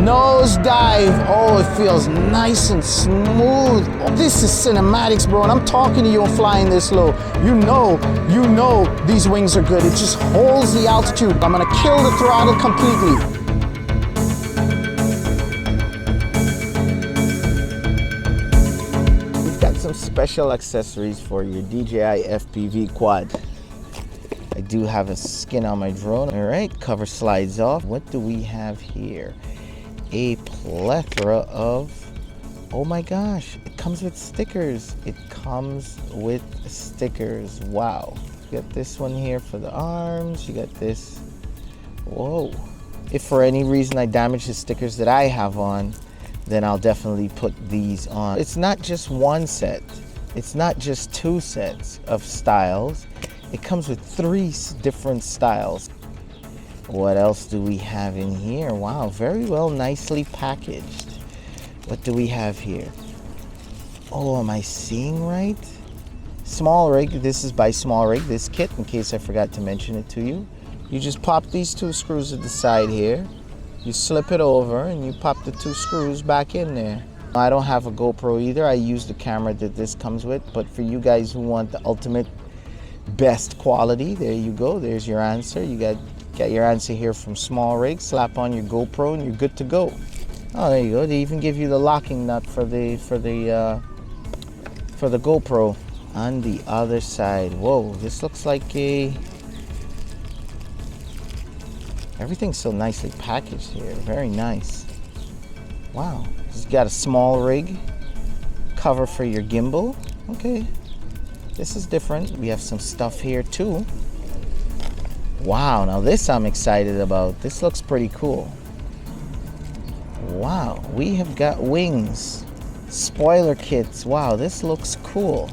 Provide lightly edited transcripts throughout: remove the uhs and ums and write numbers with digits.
Nosedive. Oh, it feels nice and smooth. Oh, this is cinematics, bro, and I'm talking to you and flying this low. You know these wings are good. It just holds the altitude. I'm gonna kill the throttle completely. Some special accessories for your DJI FPV quad. I do have a skin on my drone. All right, cover slides off. What do we have here? A plethora of, oh my gosh, it comes with stickers. It comes with stickers. Wow. You got this one here for the arms. You got this. Whoa. If for any reason I damage the stickers that I have on, then I'll definitely put these on. It's not just one set. It's not just two sets of styles. It comes with 3 different styles. What else do we have in here? Wow, very well, nicely packaged. What do we have here? Oh, am I seeing right? SmallRig, this is by SmallRig, this kit, in case I forgot to mention it to you. You just pop these 2 screws at the side here. You slip it over and you pop the 2 screws back in there. I don't have a GoPro either. I use the camera that this comes with, but for you guys who want the ultimate best quality, there you go. There's your answer. You got your answer here from SmallRig. Slap on your GoPro and you're good to go. Oh, there you go. They even give you the locking nut for the GoPro. On the other side, whoa, this looks like a. Everything's so nicely packaged here. Very nice. Wow. It's got a SmallRig cover for your gimbal. Okay. This is different. We have some stuff here too. Wow. Now this I'm excited about. This looks pretty cool. Wow. We have got wings. Spoiler kits. Wow. This looks cool.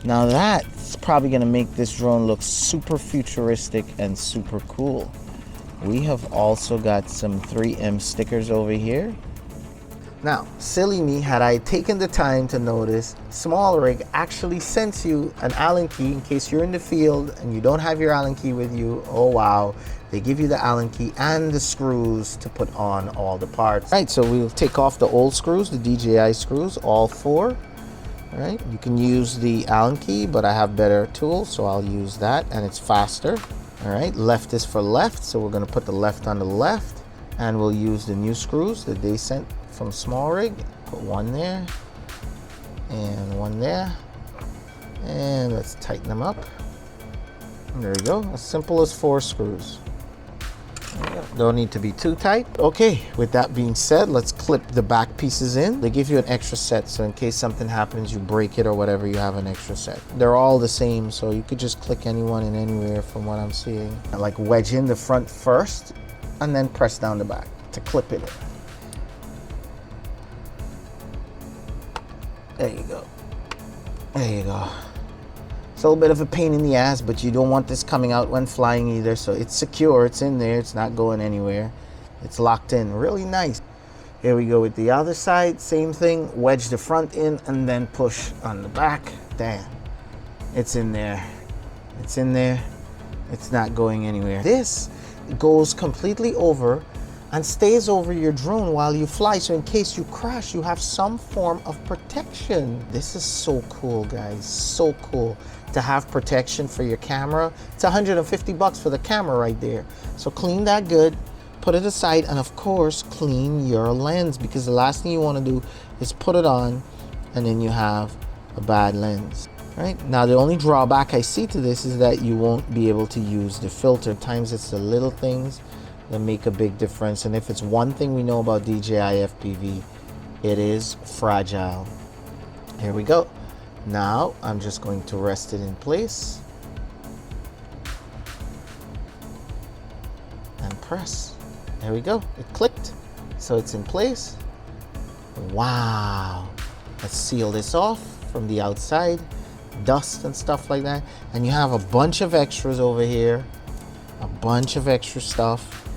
Now that's probably going to make this drone look super futuristic and super cool. We have also got some 3M stickers over here. Now, silly me, had I taken the time to notice, SmallRig actually sends you an Allen key in case you're in the field and you don't have your Allen key with you. Oh wow, they give you the Allen key and the screws to put on all the parts. All right, so we'll take off the old screws, the DJI screws, all 4. All right, you can use the Allen key, but I have better tools, so I'll use that, and it's faster. All right, left is for left, so we're going to put the left on the left, and we'll use the new screws that they sent from SmallRig. Put one there and one there, and let's tighten them up. And there we go, as simple as 4 screws. Don't need to be too tight. Okay, with that being said, let's clip the back pieces in. They give you an extra set, so in case something happens, you break it or whatever, you have an extra set. They're all the same, so you could just click anyone and anywhere from what I'm seeing. I like wedge in the front first and then press down the back to clip it in. There you go. There you go. It's a little bit of a pain in the ass, but you don't want this coming out when flying either, so it's secure, it's in there, it's not going anywhere. It's locked in, really nice. Here we go with the other side, same thing, wedge the front in and then push on the back. Damn, it's in there. It's in there, it's not going anywhere. This goes completely over and stays over your drone while you fly, so in case you crash, you have some form of protection. This is so cool, guys, so cool. To have protection for your camera. It's $150 for the camera right there. So clean that good, put it aside, and of course clean your lens, because the last thing you want to do is put it on and then you have a bad lens. Right now, the only drawback I see to this is that you won't be able to use the filter. At times it's the little things that make a big difference, and if it's one thing we know about DJI FPV, it is fragile. Here we go. Now I'm just going to rest it in place and press. There we go, it clicked, so it's in place. Wow. Let's seal this off from the outside, dust and stuff like that, and you have a bunch of extras over here, a bunch of extra stuff,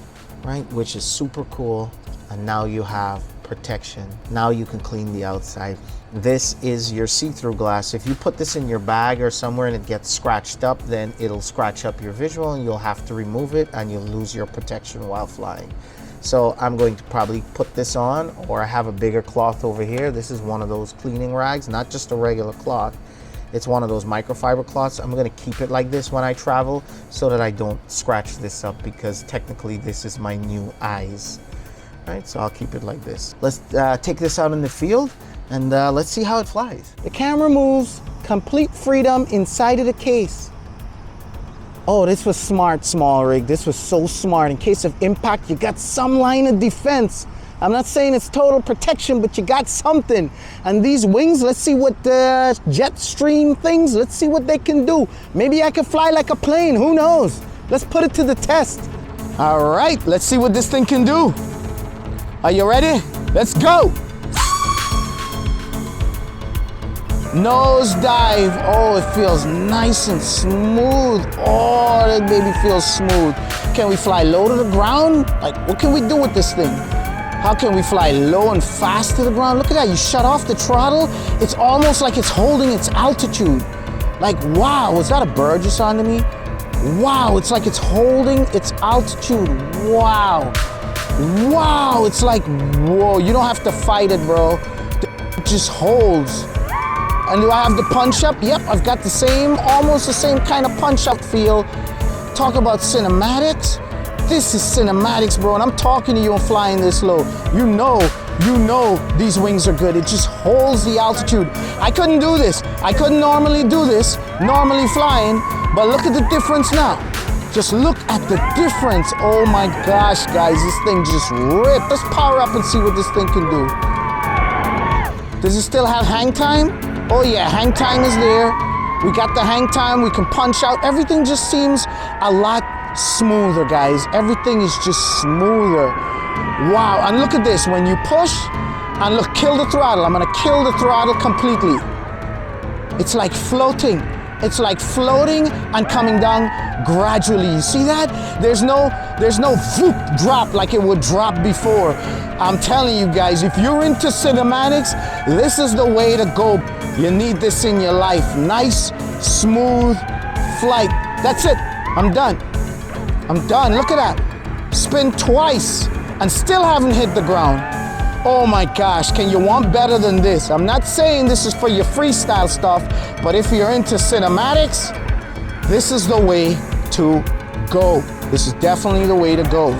right, which is super cool. And now you have protection. Now you can clean the outside. This is your see-through glass. If you put this in your bag or somewhere and it gets scratched up, then it'll scratch up your visual and you'll have to remove it and you'll lose your protection while flying. So I'm going to probably put this on, or I have a bigger cloth over here. This is one of those cleaning rags, not just a regular cloth. It's one of those microfiber cloths. I'm gonna keep it like this when I travel so that I don't scratch this up, because technically this is my new eyes. Right, so I'll keep it like this. Let's take this out in the field and let's see how it flies. The camera moves, complete freedom inside of the case. Oh, this was smart, SmallRig. This was so smart. In case of impact, you got some line of defense. I'm not saying it's total protection, but you got something. And these wings, let's see what the jet stream things, let's see what they can do. Maybe I can fly like a plane, who knows? Let's put it to the test. All right, let's see what this thing can do. Are you ready? Let's go. Nose dive. Oh, it feels nice and smooth. Oh, that baby feels smooth. Can we fly low to the ground? Like, what can we do with this thing? How can we fly low and fast to the ground? Look at that, you shut off the throttle. It's almost like it's holding its altitude. Like, wow, was that a bird just onto me? Wow, it's like it's holding its altitude. Wow. Wow, it's like, whoa, you don't have to fight it, bro. It just holds. And do I have the punch up? Yep, I've got the same, almost the same kind of punch up feel. Talk about cinematics. This is cinematics, bro, and I'm talking to you and flying this low. You know these wings are good. It just holds the altitude. I couldn't do this. I couldn't normally do this, normally flying, but look at the difference now. Just look at the difference. Oh my gosh, guys, this thing just ripped. Let's power up and see what this thing can do. Does it still have hang time? Oh yeah, hang time is there. We got the hang time, we can punch out. Everything just seems a lot smoother, guys. Everything is just smoother. Wow, and look at this. When you push, and look, kill the throttle. I'm gonna kill the throttle completely. It's like floating. It's like floating and coming down gradually. You see that? There's no whoop drop like it would drop before. I'm telling you guys, if you're into cinematics, this is the way to go. You need this in your life. Nice, smooth flight. That's it. I'm done. I'm done. Look at that. Spin twice and still haven't hit the ground. Oh my gosh, can you want better than this? I'm not saying this is for your freestyle stuff, but if you're into cinematics, this is the way to go. This is definitely the way to go.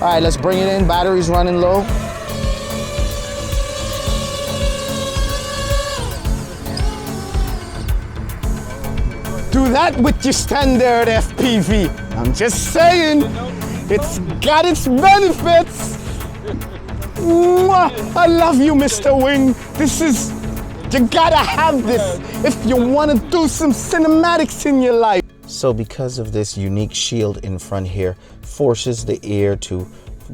All right, let's bring it in. Battery's running low. Do that with your standard FPV. I'm just saying, it's got its benefits. I love you, Mr. Wing. You gotta have this if you wanna do some cinematics in your life. So because of this unique shield in front here, forces the air to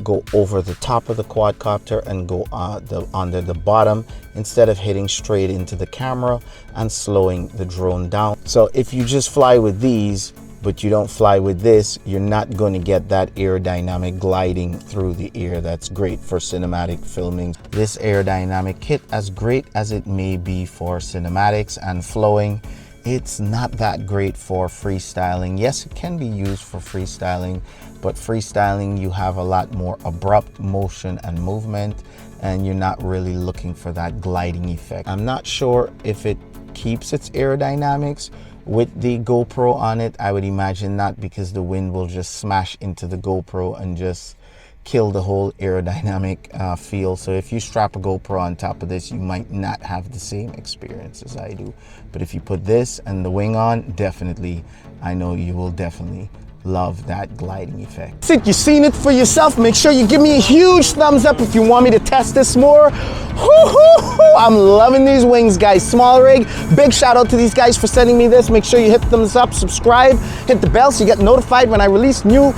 go over the top of the quadcopter and go under the bottom instead of hitting straight into the camera and slowing the drone down. So if you just fly with these, but you don't fly with this, you're not going to get that aerodynamic gliding through the air. That's great for cinematic filming. This aerodynamic kit, as great as it may be for cinematics and flowing, it's not that great for freestyling. Yes, it can be used for freestyling, but freestyling, you have a lot more abrupt motion and movement, and you're not really looking for that gliding effect. I'm not sure if it keeps its aerodynamics with the GoPro on it. I would imagine not, because the wind will just smash into the GoPro and just kill the whole aerodynamic feel. So if you strap a GoPro on top of this, you might not have the same experience as I do. But if you put this and the wing on, definitely, I know you will definitely love that gliding effect. That's it, you've seen it for yourself. Make sure you give me a huge thumbs up if you want me to test this more. I'm loving these wings, guys. SmallRig, big shout out to these guys for sending me this. Make sure you hit thumbs up, subscribe, hit the bell so you get notified when I release new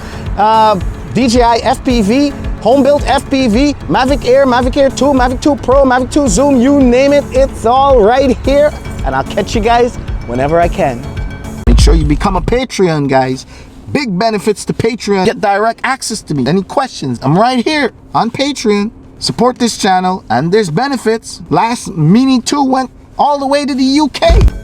DJI FPV, home-built FPV, Mavic Air, Mavic Air 2, Mavic 2 Pro, Mavic 2 Zoom, you name it, it's all right here. And I'll catch you guys whenever I can. Make sure you become a Patreon, guys. Big benefits to Patreon. Get direct access to me. Any questions? I'm right here on Patreon. Support this channel, and there's benefits. Last Mini 2 went all the way to the UK.